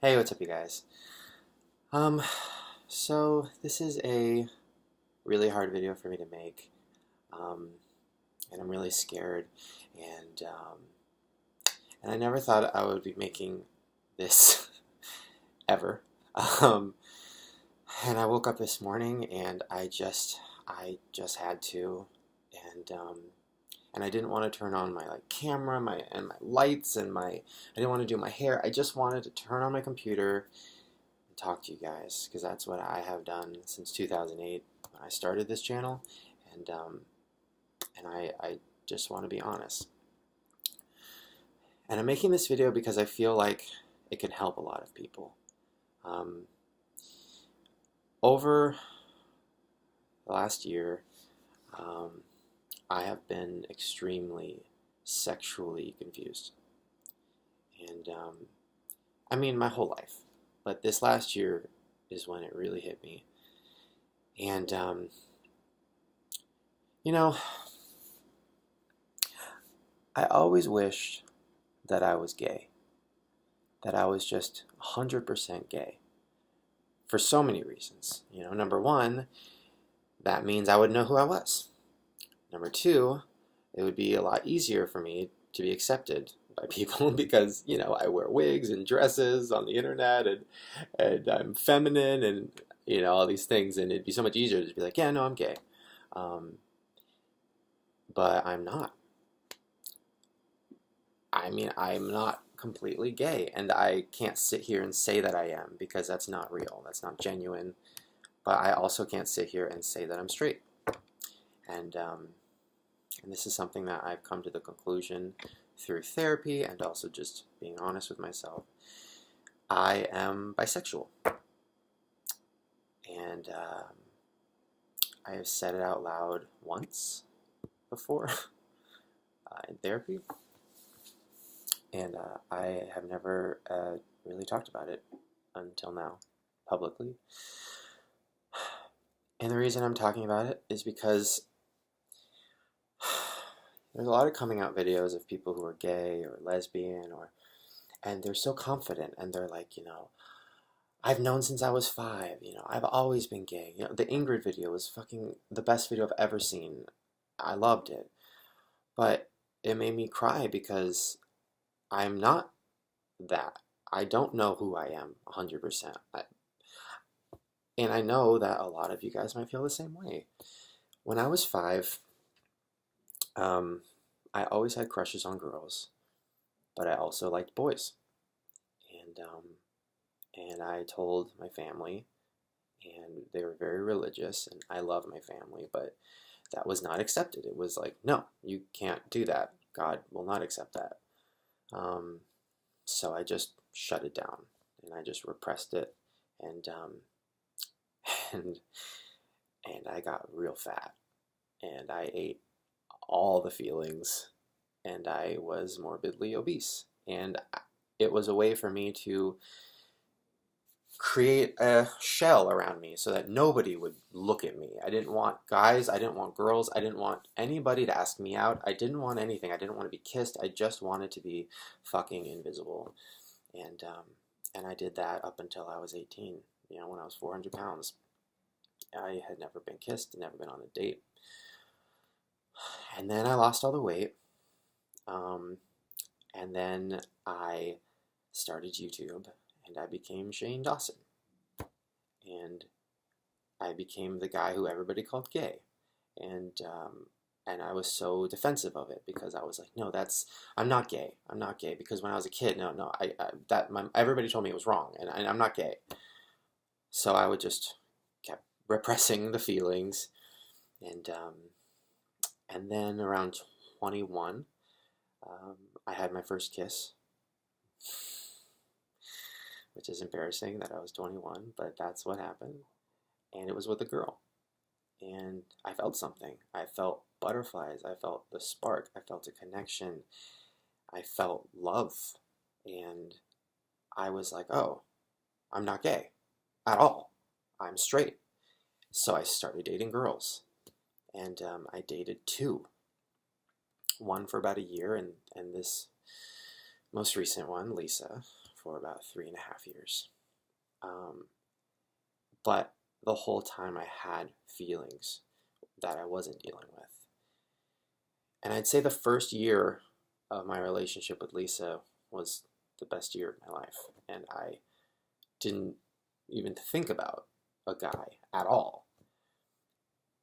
Hey, what's up, you guys? Um, so this is a really hard video for me to make, um, and I'm really scared, and um, and I never thought I would be making this ever. Um, and I woke up this morning, and I just had to, and um, and I didn't want to turn on my camera, my lights, and I didn't want to do my hair. I just wanted to turn on my computer talk to you guys because that's what I have done since 2008 when I started this channel, and I just want to be honest. And I'm making this video because I feel like it can help a lot of people. Um, over the last year, um, I have been extremely sexually confused, and I mean my whole life, but this last year is when it really hit me. And you know, I always wished that I was gay, that I was just 100% gay for so many reasons. Number one, that means I would know who I was. Number two, it would be a lot easier for me to be accepted by people because, I wear wigs and dresses on the internet and I'm feminine and, all these things. And it'd be so much easier to be like, yeah, no, I'm gay. Um, but I'm not. I mean, I'm not completely gay, and I can't sit here and say that I am because that's not real, that's not genuine. But I also can't sit here and say that I'm straight. And and this is something that I've come to the conclusion through therapy and also just being honest with myself. I am bisexual, and I have said it out loud once before in therapy. And I have never really talked about it until now, publicly. And the reason I'm talking about it is because there's a lot of coming out videos of people who are gay or lesbian, and they're so confident, and they're like, I've known since I was 5, I've always been gay. The Ingrid video was fucking the best video I've ever seen. I loved it. But it made me cry because I'm not that. I don't know who I am 100%. And I know that a lot of you guys might feel the same way. When I was 5, um, I always had crushes on girls, but I also liked boys. And I told my family, and they were very religious, and I love my family, but that was not accepted. It was like, no, you can't do that. God will not accept that. So I just shut it down, and I just repressed it, and and and I got real fat, and I ate all the feelings, and I was morbidly obese, and it was a way for me to create a shell around me so that nobody would look at me. I didn't want guys, I didn't want girls, I didn't want anybody to ask me out. I didn't want anything. I didn't want to be kissed. I just wanted to be fucking invisible. And and I did that up until I was 18. When I was 400 pounds. I had never been kissed, never been on a date. And then I lost all the weight. And then I started YouTube, and I became Shane Dawson. And I became the guy who everybody called gay. And I was so defensive of it because I was like, no, I'm not gay. I'm not gay. Because when I was a kid, no, everybody told me it was wrong, and I'm not gay. So I would just kept repressing the feelings. And then around 21, I had my first kiss, which is embarrassing that I was 21, but that's what happened. And it was with a girl. And I felt something. I felt butterflies. I felt the spark. I felt a connection. I felt love. And I was like, oh, I'm not gay at all. I'm straight. So I started dating girls. And I dated 2. One for about a year, and this most recent one, Lisa, for about 3.5 years. But the whole time I had feelings that I wasn't dealing with. And I'd say the first year of my relationship with Lisa was the best year of my life. And I didn't even think about a guy at all.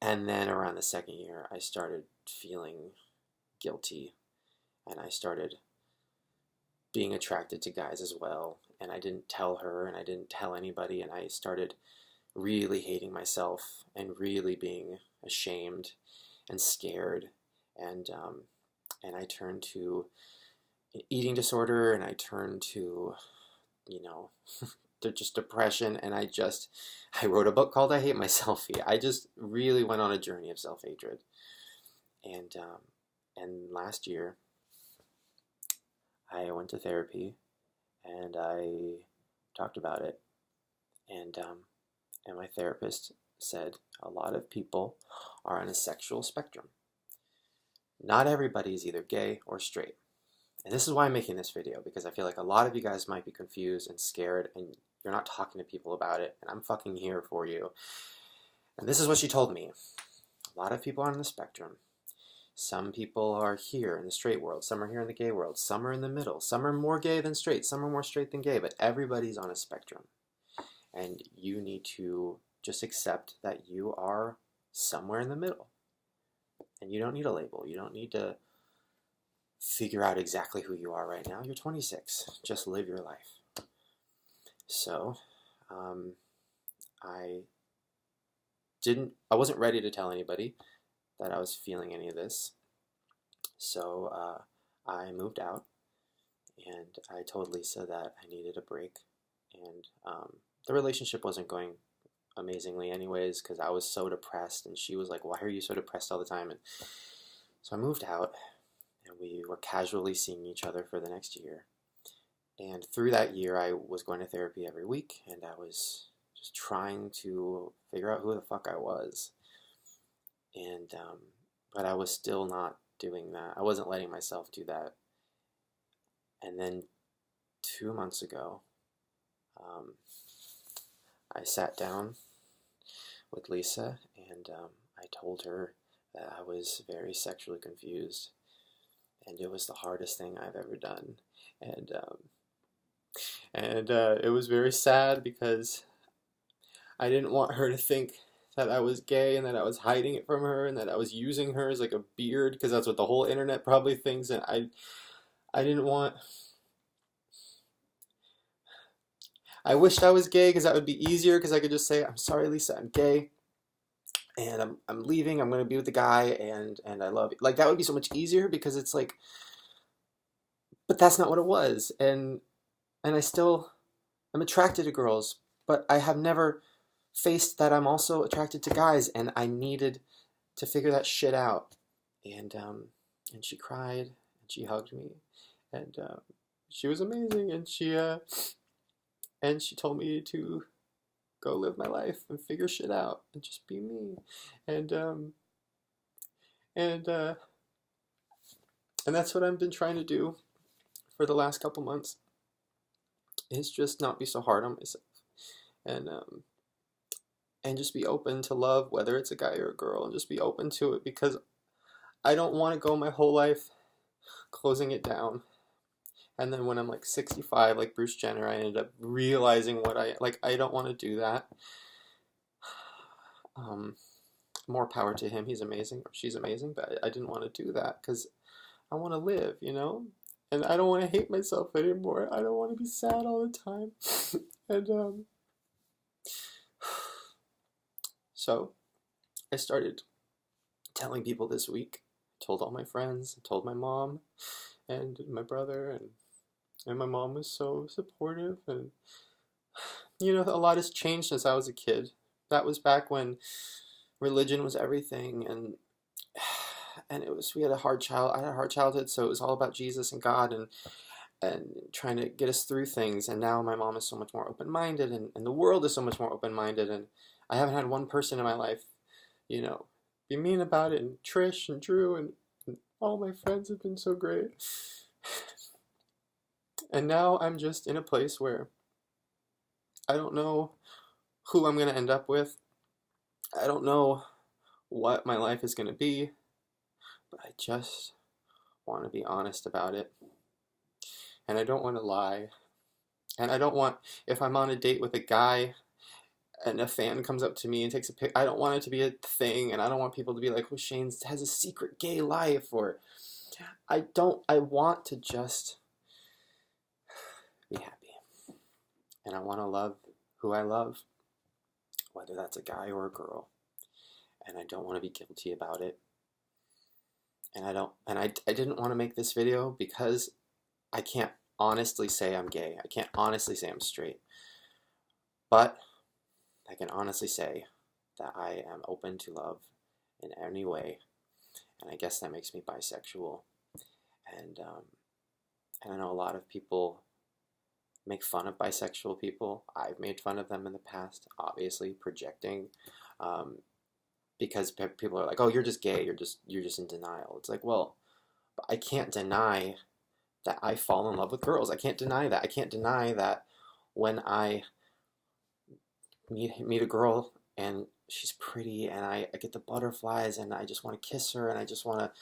And then around the second year, I started feeling guilty. And I started being attracted to guys as well. And I didn't tell her, and I didn't tell anybody. And I started really hating myself and really being ashamed and scared. And I turned to eating disorder, and I turned to, just depression. And I wrote a book called I Hate Myself. I just really went on a journey of self-hatred. And last year, I went to therapy, and I talked about it. And my therapist said a lot of people are on a sexual spectrum. Not everybody is either gay or straight. And this is why I'm making this video, because I feel like a lot of you guys might be confused and scared, and you're not talking to people about it, and I'm fucking here for you. And this is what she told me. A lot of people are on the spectrum. Some people are here in the straight world, some are here in the gay world, some are in the middle, some are more gay than straight, some are more straight than gay, but everybody's on a spectrum. And you need to just accept that you are somewhere in the middle. And you don't need a label. You don't need to figure out exactly who you are right now. You're 26. Just live your life. So, I wasn't ready to tell anybody that I was feeling any of this. So, I moved out, and I told Lisa that I needed a break. And the relationship wasn't going amazingly anyways, because I was so depressed, and she was like, why are you so depressed all the time? And so I moved out, and we were casually seeing each other for the next year. And through that year, I was going to therapy every week, and I was just trying to figure out who the fuck I was. And but I was still not doing that. I wasn't letting myself do that. And then 2 months ago, I sat down with Lisa, and I told her that I was very sexually confused, and it was the hardest thing I've ever done. And it was very sad, because I didn't want her to think that I was gay and that I was hiding it from her and that I was using her as like a beard, because that's what the whole internet probably thinks. And I didn't want... I wished I was gay, because that would be easier, because I could just say, I'm sorry, Lisa, I'm gay, and I'm leaving, I'm going to be with the guy, and I love you. Like, that would be so much easier, because it's like, but that's not what it was. And I still am attracted to girls, but I have never faced that I'm also attracted to guys, and I needed to figure that shit out. And she cried, and she hugged me, and she was amazing, and she told me to go live my life and figure shit out and just be me. And that's what I've been trying to do for the last couple months, is just not be so hard on myself, and just be open to love, whether it's a guy or a girl, and just be open to it, because I don't want to go my whole life closing it down. And then when I'm like 65, like Bruce Jenner, I ended up realizing I don't want to do that. More power to him. He's amazing, or she's amazing, but I didn't want to do that, because I want to live, And I don't want to hate myself anymore. I don't want to be sad all the time. And so I started telling people this week. I told all my friends, I told my mom and my brother, and my mom was so supportive. And a lot has changed since I was a kid. That was back when religion was everything, and we had a hard childhood, so it was all about Jesus and God, and trying to get us through things. And now my mom is so much more open-minded, and the world is so much more open-minded, and I haven't had one person in my life, be mean about it. And Trish and Drew and all my friends have been so great. And now I'm just in a place where I don't know who I'm going to end up with. I don't know what my life is going to be, but I just want to be honest about it. And I don't want to lie. And I don't want, if I'm on a date with a guy and a fan comes up to me and takes a pic, I don't want it to be a thing, and I don't want people to be like, oh, Shane has a secret gay life, or I want to just be happy. And I want to love who I love, whether that's a guy or a girl. And I don't want to be guilty about it. And I didn't want to make this video because I can't honestly say I'm gay. I can't honestly say I'm straight. But I can honestly say that I am open to love in any way. And I guess that makes me bisexual. And I know a lot of people make fun of bisexual people. I've made fun of them in the past, obviously projecting, because people are like, "Oh, you're just gay. You're just in denial." It's like, well, I can't deny that I fall in love with girls. I can't deny that. I can't deny that when I meet a girl and she's pretty and I get the butterflies and I just want to kiss her and I just want to,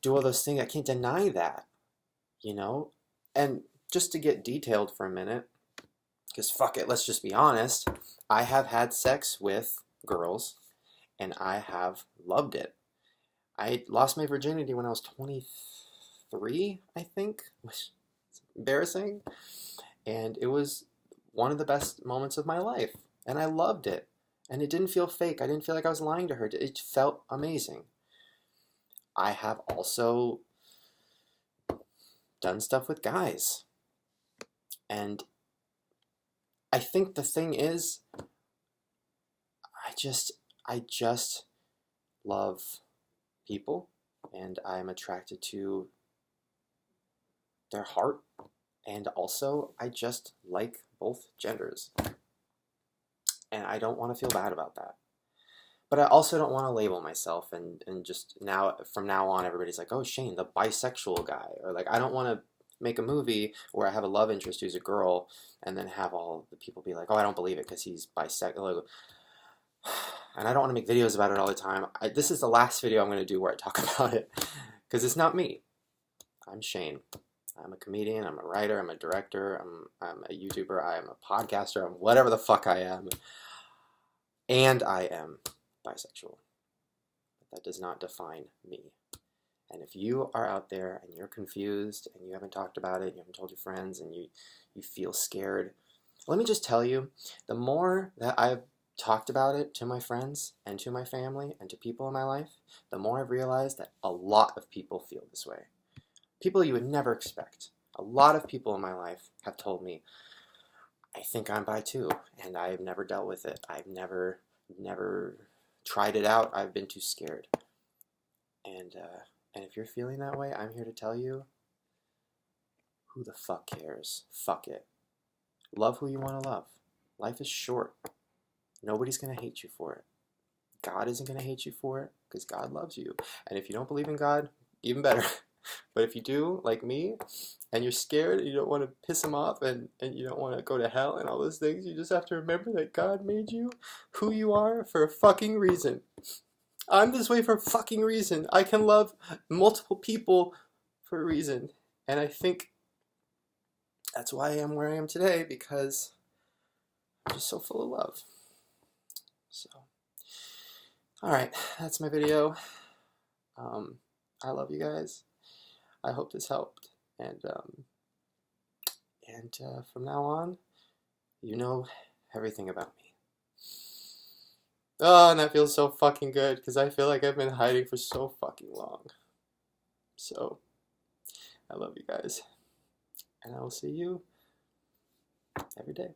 do all those things. I can't deny that, And just to get detailed for a minute, because fuck it, let's just be honest, I have had sex with girls and I have loved it. I lost my virginity when I was 23, I think, which is embarrassing. And it was one of the best moments of my life. And I loved it. And it didn't feel fake. I didn't feel like I was lying to her. It felt amazing. I have also done stuff with guys. And I think the thing is, I just love people, and I'm attracted to their heart, and also I just like both genders. And I don't want to feel bad about that. But I also don't want to label myself and just from now on everybody's like, oh, Shane, the bisexual guy. Or like, I don't want to make a movie where I have a love interest who's a girl and then have all the people be like, oh, I don't believe it because he's bisexual. And I don't want to make videos about it all the time. This is the last video I'm going to do where I talk about it because it's not me. I'm Shane. I'm a comedian, I'm a writer, I'm a director, I'm a YouTuber, I'm a podcaster, I'm whatever the fuck I am. And I am bisexual. But that does not define me. And if you are out there and you're confused and you haven't talked about it, you haven't told your friends, and you feel scared, let me just tell you, the more that I've talked about it to my friends and to my family and to people in my life, the more I've realized that a lot of people feel this way. People you would never expect. A lot of people in my life have told me, I think I'm bi too, and I've never dealt with it. I've never tried it out. I've been too scared. And if you're feeling that way, I'm here to tell you, who the fuck cares? Fuck it. Love who you want to love. Life is short. Nobody's going to hate you for it. God isn't going to hate you for it because God loves you. And if you don't believe in God, even better. But if you do, like me, and you're scared and you don't want to piss him off and you don't want to go to hell and all those things, you just have to remember that God made you who you are for a fucking reason. I'm this way for a fucking reason. I can love multiple people for a reason. And I think that's why I am where I am today, because I'm just so full of love. So, alright, that's my video. I love you guys. I hope this helped. And from now on, you know everything about me. Oh, and that feels so fucking good, because I feel like I've been hiding for so fucking long. So, I love you guys. And I will see you every day.